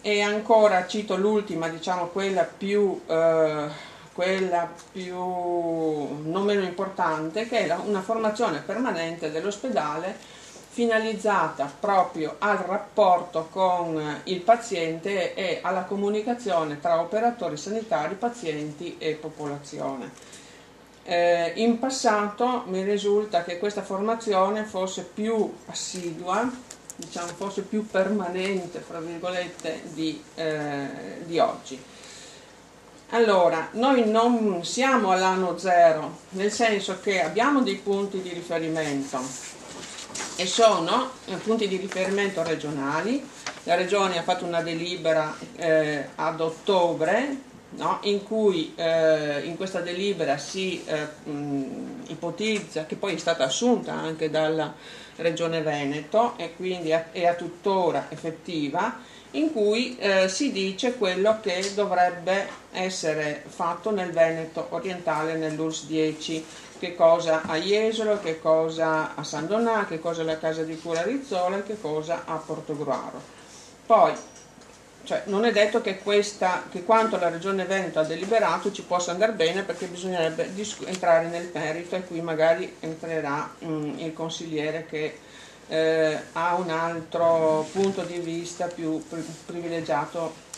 E ancora cito l'ultima, diciamo quella più non meno importante, che è una formazione permanente dell'ospedale finalizzata proprio al rapporto con il paziente e alla comunicazione tra operatori sanitari, pazienti e popolazione. In passato mi risulta che questa formazione fosse più assidua, diciamo forse più permanente, fra virgolette, di oggi. Allora, noi non siamo all'anno zero, nel senso che abbiamo dei punti di riferimento e sono punti di riferimento regionali. La Regione ha fatto una delibera ad ottobre, no? In cui in questa delibera si ipotizza, che poi è stata assunta anche dalla Regione Veneto e quindi è a tuttora effettiva, in cui si dice quello che dovrebbe essere fatto nel Veneto orientale, nell'ULSS 10, che cosa a Jesolo, che cosa a San Donà, che cosa alla casa di cura Rizzola e che cosa a Portogruaro. Poi, cioè, non è detto che quanto la Regione Veneto ha deliberato ci possa andare bene, perché bisognerebbe entrare nel merito e qui magari entrerà il consigliere che ha un altro punto di vista più privilegiato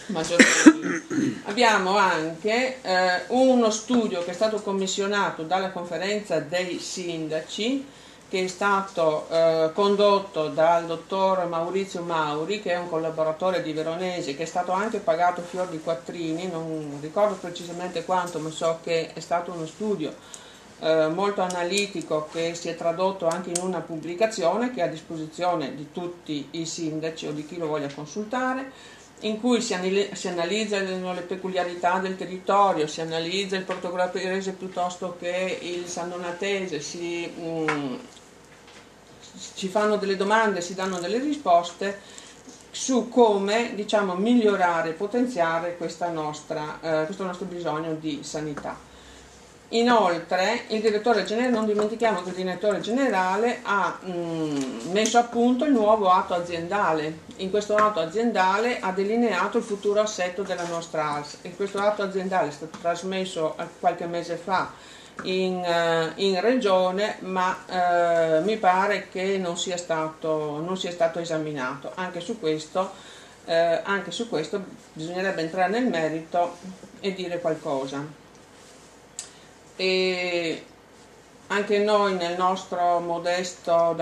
maggiormente. Abbiamo anche uno studio che è stato commissionato dalla conferenza dei sindaci, che è stato condotto dal dottor Maurizio Mauri, che è un collaboratore di Veronesi, che è stato anche pagato fior di quattrini, non ricordo precisamente quanto, ma so che è stato uno studio molto analitico, che si è tradotto anche in una pubblicazione che è a disposizione di tutti i sindaci o di chi lo voglia consultare, in cui si analizzano le peculiarità del territorio, si analizza il portoghese piuttosto che il sandonatese, si fanno delle domande, si danno delle risposte su come, diciamo, migliorare e potenziare questo nostro bisogno di sanità. Inoltre il direttore generale, non dimentichiamo che il direttore generale ha messo a punto il nuovo atto aziendale. In questo atto aziendale ha delineato il futuro assetto della nostra ALS, e questo atto aziendale è stato trasmesso qualche mese fa in regione, ma mi pare che non sia stato esaminato. Anche su questo bisognerebbe entrare nel merito e dire qualcosa. E anche noi dal nostro modesto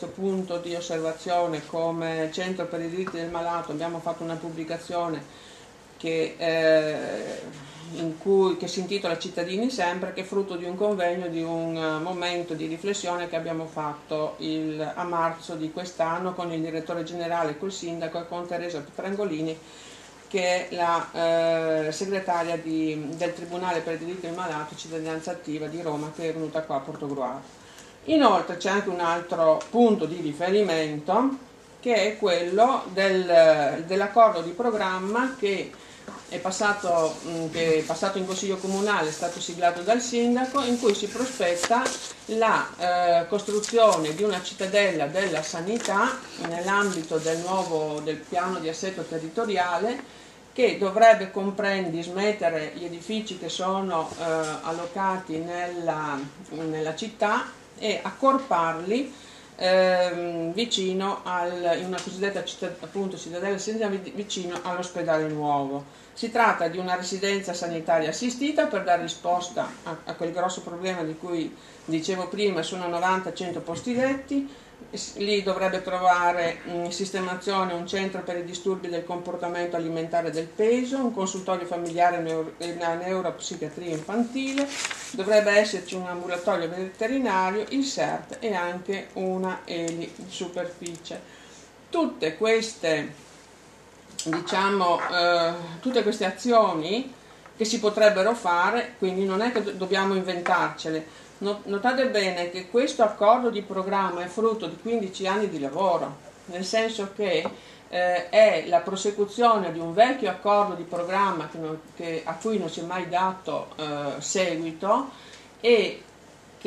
punto di osservazione come Centro per i diritti del malato abbiamo fatto una pubblicazione che si intitola Cittadini sempre, che è frutto di un convegno, di un momento di riflessione che abbiamo fatto a marzo di quest'anno con il direttore generale, col sindaco e con Teresa Petrangolini, che è la segretaria del Tribunale per i diritti del malato e cittadinanza attiva di Roma, che è venuta qua a Portogruaro. Inoltre c'è anche un altro punto di riferimento, che è quello dell'accordo di programma che è passato in Consiglio Comunale, è stato siglato dal sindaco, in cui si prospetta la costruzione di una cittadella della sanità nell'ambito del piano di assetto territoriale, che dovrebbe dismettere gli edifici che sono allocati nella città e accorparli vicino in una cosiddetta cittadella sanità vicino all'ospedale nuovo. Si tratta di una residenza sanitaria assistita per dare risposta a quel grosso problema di cui dicevo prima. Sono 90-100 posti letti. Lì dovrebbe trovare sistemazione un centro per i disturbi del comportamento alimentare e del peso, un consultorio familiare e una neuropsichiatria infantile, dovrebbe esserci un ambulatorio veterinario, il SERT e anche una ELI in superficie. Tutte queste azioni che si potrebbero fare, quindi non è che dobbiamo inventarcele. Notate bene che questo accordo di programma è frutto di 15 anni di lavoro, nel senso che è la prosecuzione di un vecchio accordo di programma a cui non si è mai dato seguito, e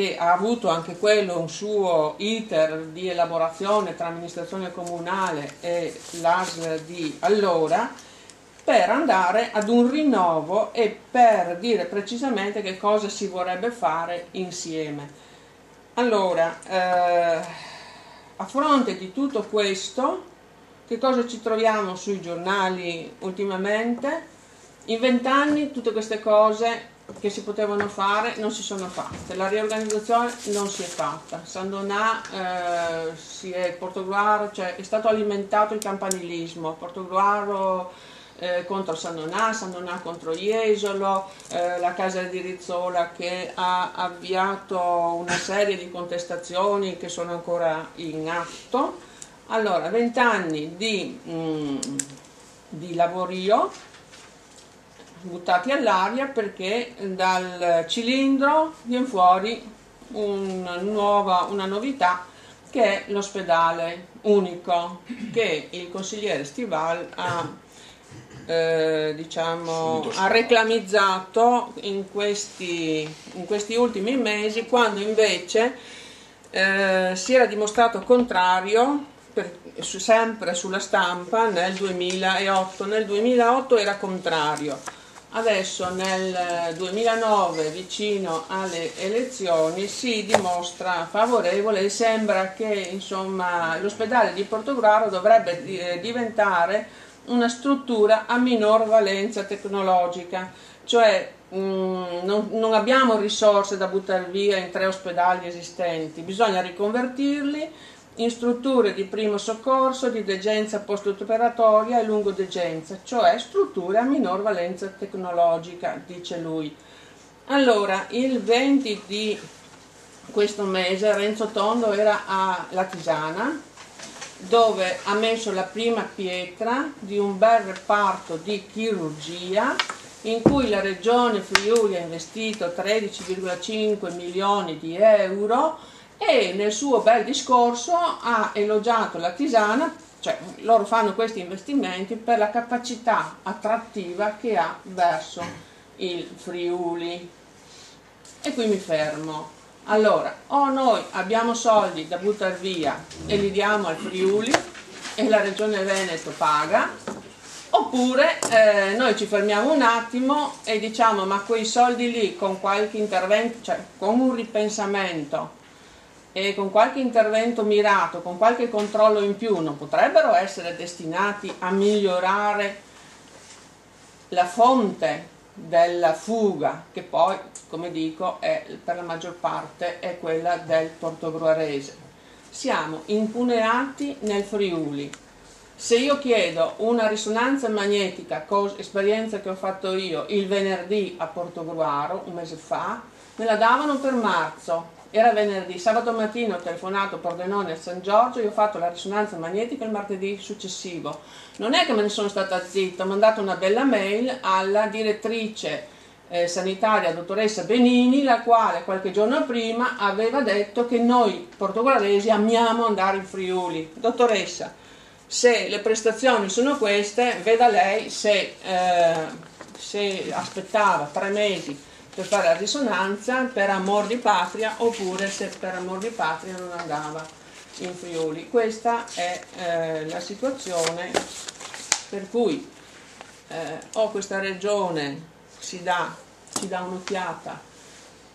che ha avuto anche quello un suo iter di elaborazione tra amministrazione comunale e l'ASL di allora, per andare ad un rinnovo e per dire precisamente che cosa si vorrebbe fare insieme. Allora, a fronte di tutto questo, che cosa ci troviamo sui giornali ultimamente? In 20 anni tutte queste cose che si potevano fare non si sono fatte, la riorganizzazione non si è fatta, San Donà, Portogruaro, cioè è stato alimentato il campanilismo, Portogruaro contro San Donà contro Jesolo, la Casa di Rizzola che ha avviato una serie di contestazioni che sono ancora in atto. Allora, 20 anni di lavorio buttati all'aria perché dal cilindro viene fuori una novità che è l'ospedale unico che il consigliere Stival ha reclamizzato in questi ultimi mesi, quando invece si era dimostrato contrario sempre sulla stampa nel 2008. Nel 2008 era contrario, adesso nel 2009, vicino alle elezioni, si dimostra favorevole e sembra che insomma l'ospedale di Portogruaro dovrebbe diventare una struttura a minor valenza tecnologica, cioè non abbiamo risorse da buttare via in 3 ospedali esistenti, bisogna riconvertirli in strutture di primo soccorso, di degenza post-operatoria e lungodegenza, cioè strutture a minor valenza tecnologica, dice lui. Allora, il 20 di questo mese Renzo Tondo era a Latisana, dove ha messo la prima pietra di un bel reparto di chirurgia in cui la regione Friuli ha investito 13,5 milioni di euro e nel suo bel discorso ha elogiato Latisana, cioè loro fanno questi investimenti per la capacità attrattiva che ha verso il Friuli. E qui mi fermo. Allora, o noi abbiamo soldi da buttare via e li diamo al Friuli e la regione Veneto paga, oppure noi ci fermiamo un attimo e diciamo ma quei soldi lì con qualche intervento, cioè con un ripensamento e con qualche intervento mirato, con qualche controllo in più, non potrebbero essere destinati a migliorare la fonte della fuga, che poi, come dico, per la maggior parte è quella del portogruarese. Siamo impuneati nel Friuli. Se io chiedo una risonanza magnetica, esperienza che ho fatto io il venerdì a Portogruaro, un mese fa, me la davano per marzo. Era venerdì, sabato mattina ho telefonato a Pordenone a San Giorgio e ho fatto la risonanza magnetica il martedì successivo. Non è che me ne sono stata zitta, ho mandato una bella mail alla direttrice sanitaria dottoressa Benini, la quale qualche giorno prima aveva detto che noi portoghesi amiamo andare in Friuli. Dottoressa, se le prestazioni sono queste, veda lei se aspettava 3 mesi per fare la risonanza per amor di patria oppure se per amor di patria non andava in Friuli. Questa è la situazione per cui o questa regione ci dà un'occhiata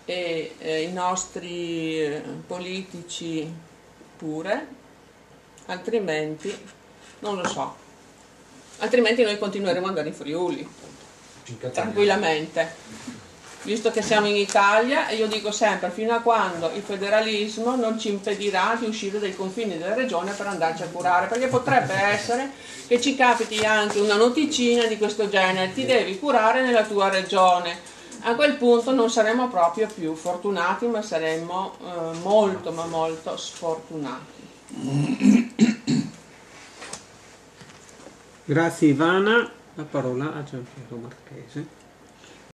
e i nostri politici pure, altrimenti non lo so, altrimenti noi continueremo ad andare in Friuli tranquillamente. Visto che siamo in Italia, e io dico sempre, fino a quando il federalismo non ci impedirà di uscire dai confini della regione per andarci a curare, perché potrebbe essere che ci capiti anche una noticina di questo genere, ti devi curare nella tua regione. A quel punto non saremo proprio più fortunati, ma saremmo molto ma molto sfortunati. Grazie Ivana, la parola a Gianpiero Marchese.